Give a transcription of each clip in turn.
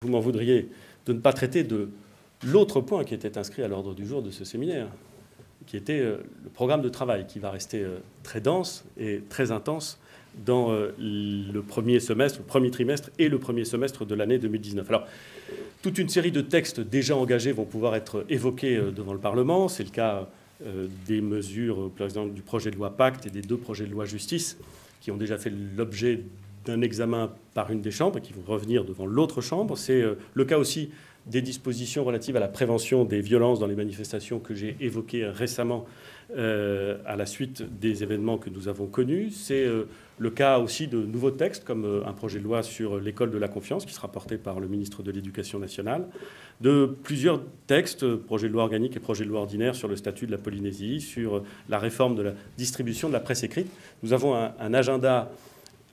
Vous m'en voudriez de ne pas traiter de l'autre point qui était inscrit à l'ordre du jour de ce séminaire, qui était le programme de travail, qui va rester très dense et très intense dans le premier semestre, le premier trimestre et le premier semestre de l'année 2019. Alors, toute une série de textes déjà engagés vont pouvoir être évoqués devant le Parlement. C'est le cas des mesures, par exemple, du projet de loi Pacte et des deux projets de loi Justice, qui ont déjà fait l'objet d'un examen par une des chambres et qui vont revenir devant l'autre chambre. C'est le cas aussi des dispositions relatives à la prévention des violences dans les manifestations que j'ai évoquées récemment à la suite des événements que nous avons connus. C'est le cas aussi de nouveaux textes, comme un projet de loi sur l'école de la confiance, qui sera porté par le ministre de l'Éducation nationale, de plusieurs textes, projet de loi organique et projet de loi ordinaire sur le statut de la Polynésie, sur la réforme de la distribution de la presse écrite. Nous avons un agenda,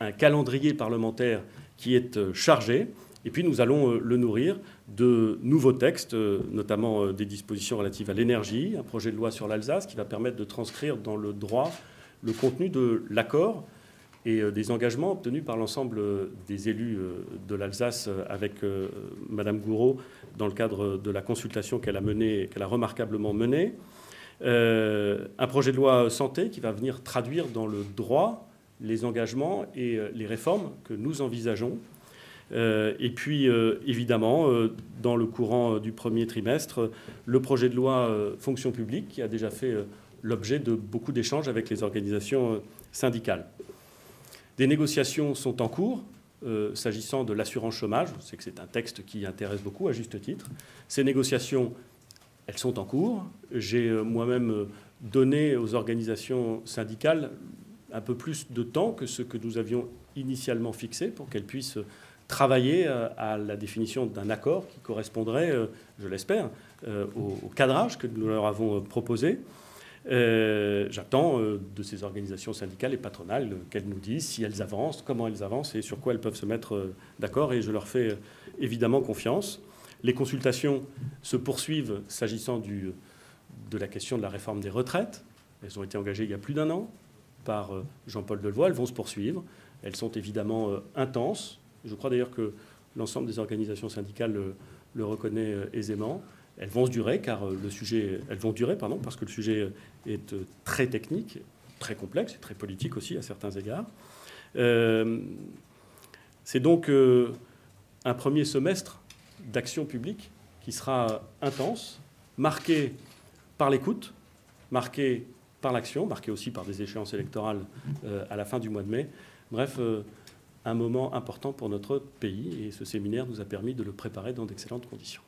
un calendrier parlementaire qui est chargé, et puis nous allons le nourrir de nouveaux textes, notamment des dispositions relatives à l'énergie, un projet de loi sur l'Alsace qui va permettre de transcrire dans le droit le contenu de l'accord et des engagements obtenus par l'ensemble des élus de l'Alsace avec Madame Gourault dans le cadre de la consultation qu'elle a remarquablement menée. Un projet de loi santé qui va venir traduire dans le droit les engagements et les réformes que nous envisageons. Et puis, évidemment, dans le courant du premier trimestre, le projet de loi fonction publique qui a déjà fait l'objet de beaucoup d'échanges avec les organisations syndicales. Des négociations sont en cours s'agissant de l'assurance chômage. Je sais que c'est un texte qui intéresse beaucoup, à juste titre. Ces négociations, elles sont en cours. J'ai moi-même donné aux organisations syndicales un peu plus de temps que ce que nous avions initialement fixé pour qu'elles puissent travailler à la définition d'un accord qui correspondrait, je l'espère, au cadrage que nous leur avons proposé. J'attends de ces organisations syndicales et patronales qu'elles nous disent si elles avancent, comment elles avancent et sur quoi elles peuvent se mettre d'accord. Et je leur fais évidemment confiance. Les consultations se poursuivent s'agissant de la question de la réforme des retraites. Elles ont été engagées il y a plus d'un an par Jean-Paul Delevoye. Elles vont se poursuivre. Elles sont évidemment intenses. Je crois d'ailleurs que l'ensemble des organisations syndicales le reconnaît aisément. Elles vont durer parce que le sujet est très technique, très complexe et très politique aussi à certains égards. C'est donc un premier semestre d'action publique qui sera intense, marqué par l'écoute, marqué par l'action, marqué aussi par des échéances électorales à la fin du mois de mai. Bref, un moment important pour notre pays et ce séminaire nous a permis de le préparer dans d'excellentes conditions.